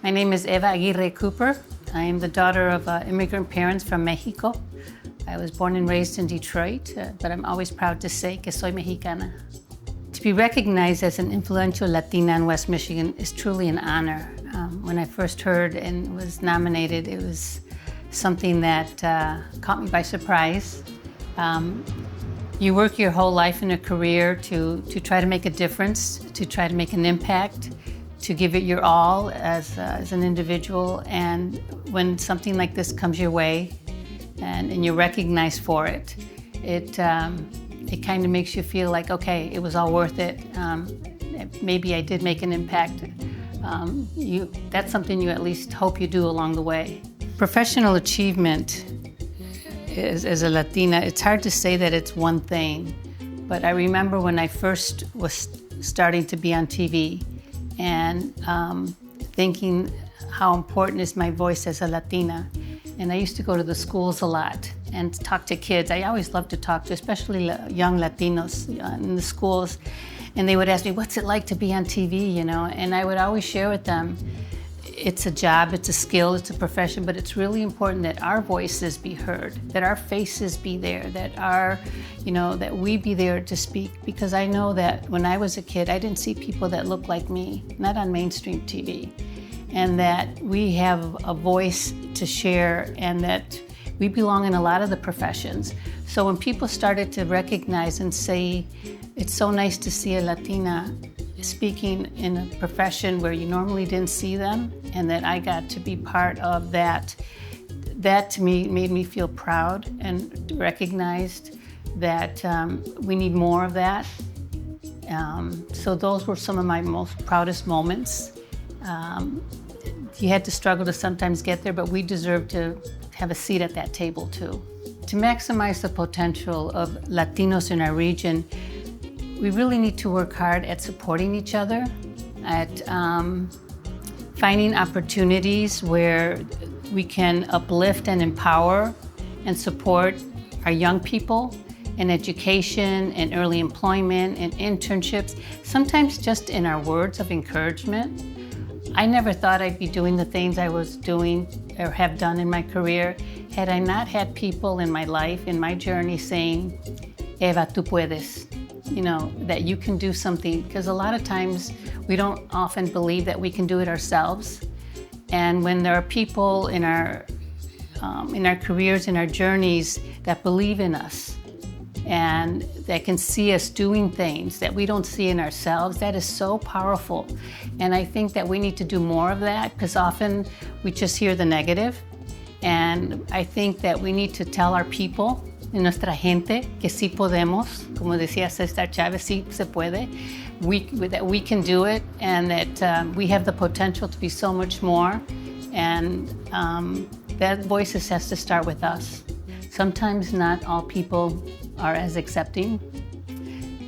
My name is Eva Aguirre Cooper. I am the daughter of immigrant parents from Mexico. I was born and raised in Detroit, but I'm always proud to say que soy mexicana. To be recognized as an influential Latina in West Michigan is truly an honor. When I first heard and was nominated, it was something that caught me by surprise. You work your whole life in a career to try to make a difference, to try to make an impact, to give it your all as an individual. And when something like this comes your way and you're recognized for it, it kind of makes you feel like, okay, it was all worth it. Maybe I did make an impact. That's something you at least hope you do along the way. Professional achievement as a Latina, it's hard to say that it's one thing, but I remember when I first was starting to be on TV and thinking how important is my voice as a Latina. And I used to go to the schools a lot and talk to kids. I always loved to talk to, especially young Latinos in the schools. And they would ask me, what's it like to be on TV, you know? And I would always share with them, it's a job, it's a skill, it's a profession, but it's really important that our voices be heard, that our faces be there, that we be there to speak. Because I know that when I was a kid, I didn't see people that looked like me, not on mainstream TV. And that we have a voice to share and that we belong in a lot of the professions. So when people started to recognize and say, it's so nice to see a Latina speaking in a profession where you normally didn't see them, and that I got to be part of that, that to me made me feel proud and recognized that we need more of that. So those were some of my most proudest moments. You had to struggle to sometimes get there, but we deserve to have a seat at that table too. To maximize the potential of Latinos in our region, we really need to work hard at supporting each other, at finding opportunities where we can uplift and empower and support our young people in education and early employment and internships, sometimes just in our words of encouragement. I never thought I'd be doing the things I was doing or have done in my career had I not had people in my life, in my journey saying, Eva, tú puedes. You know, that you can do something, because a lot of times we don't often believe that we can do it ourselves. And when there are people in our careers, in our journeys that believe in us and that can see us doing things that we don't see in ourselves, that is so powerful. And I think that we need to do more of that, because often we just hear the negative. And I think that we need to tell our people, en nuestra gente, que sí podemos, como decía Cesar Chavez, sí se puede, that we can do it, and that we have the potential to be so much more, and that voices has to start with us. Sometimes not all people are as accepting.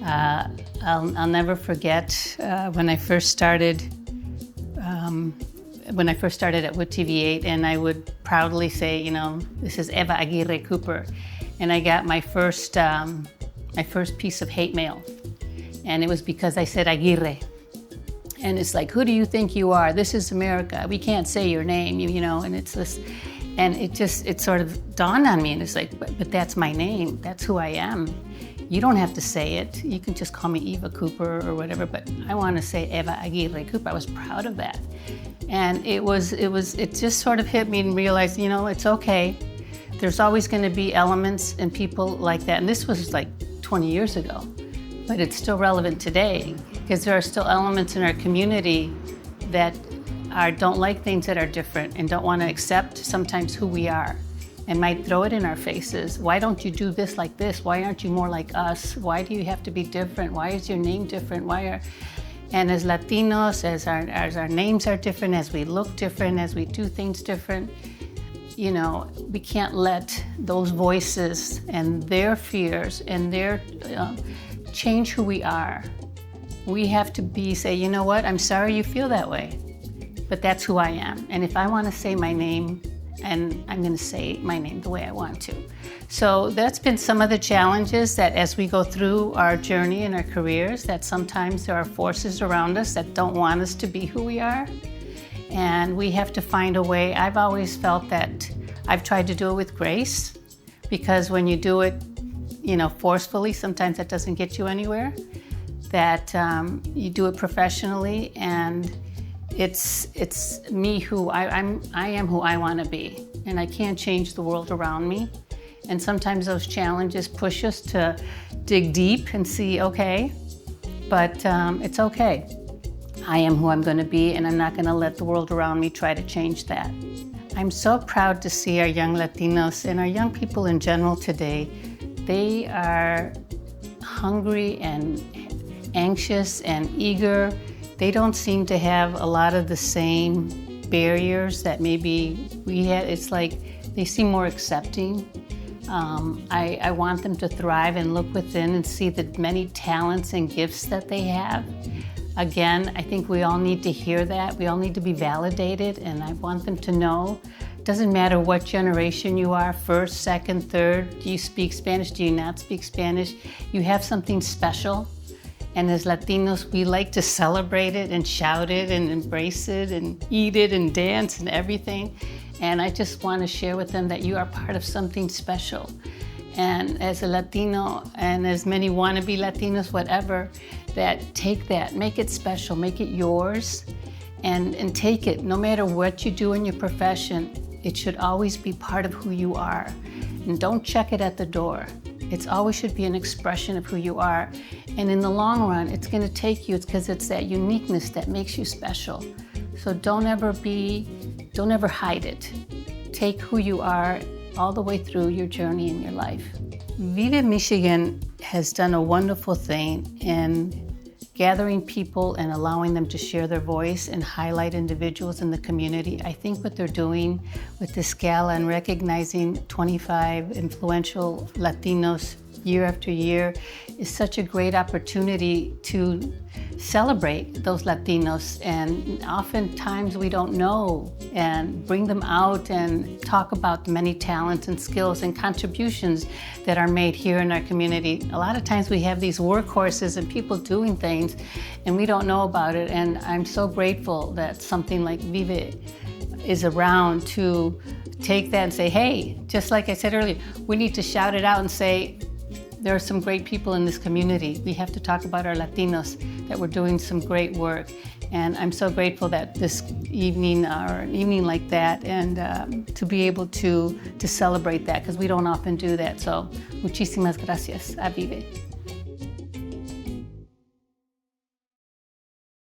I'll never forget when I first started at WGVU, and I would proudly say, you know, this is Eva Aguirre Cooper. And I got my first piece of hate mail. And it was because I said Aguirre. And it's like, who do you think you are? This is America. We can't say your name, you know, and it's this. And it sort of dawned on me, and it's like, but that's my name. That's who I am. You don't have to say it. You can just call me Eva Cooper or whatever, but I want to say Eva Aguirre Cooper. I was proud of that. And it just sort of hit me and realized, you know, it's okay. There's always going to be elements and people like that. And this was like 20 years ago, but it's still relevant today, because there are still elements in our community that don't like things that are different and don't want to accept sometimes who we are, and might throw it in our faces. Why don't you do this like this? Why aren't you more like us? Why do you have to be different? Why is your name different? And as Latinos, as our names are different, as we look different, as we do things different, you know, we can't let those voices and their fears and their change who we are. We have to say, you know what, I'm sorry you feel that way, but that's who I am. And if I want to say my name, and I'm going to say my name the way I want to. So that's been some of the challenges that as we go through our journey in our careers, that sometimes there are forces around us that don't want us to be who we are. And we have to find a way. I've always felt that I've tried to do it with grace, because when you do it, forcefully, sometimes that doesn't get you anywhere. That you do it professionally, and it's me who I am who I want to be, and I can't change the world around me. And sometimes those challenges push us to dig deep and see, okay, but it's okay. I am who I'm going to be, and I'm not going to let the world around me try to change that. I'm so proud to see our young Latinos and our young people in general today. They are hungry and anxious and eager. They don't seem to have a lot of the same barriers that maybe we had. It's like they seem more accepting. I want them to thrive and look within and see the many talents and gifts that they have. Again, I think we all need to hear that. We all need to be validated, and I want them to know, it doesn't matter what generation you are, first, second, third, do you speak Spanish, do you not speak Spanish, you have something special. And as Latinos, we like to celebrate it and shout it and embrace it and eat it and dance and everything. And I just want to share with them that you are part of something special. And as a Latino, and as many wannabe Latinos, whatever, that take that, make it special, make it yours, and take it. No matter what you do in your profession, it should always be part of who you are. And don't check it at the door. It always should be an expression of who you are. And in the long run, it's going to take you, it's because it's that uniqueness that makes you special. So don't ever hide it. Take who you are all the way through your journey in your life. Vive Michigan has done a wonderful thing in gathering people and allowing them to share their voice and highlight individuals in the community. I think what they're doing with this gala and recognizing 25 influential Latinos year after year is such a great opportunity to celebrate those Latinos, and oftentimes we don't know, and bring them out and talk about the many talents and skills and contributions that are made here in our community. A lot of times we have these workhorses and people doing things and we don't know about it, and I'm so grateful that something like Vive is around to take that and say, hey, just like I said earlier, we need to shout it out and say, there are some great people in this community. We have to talk about our Latinos, that we're doing some great work. And I'm so grateful that this evening, or an evening like that, and to be able to celebrate that, because we don't often do that. So, muchísimas gracias a Vive.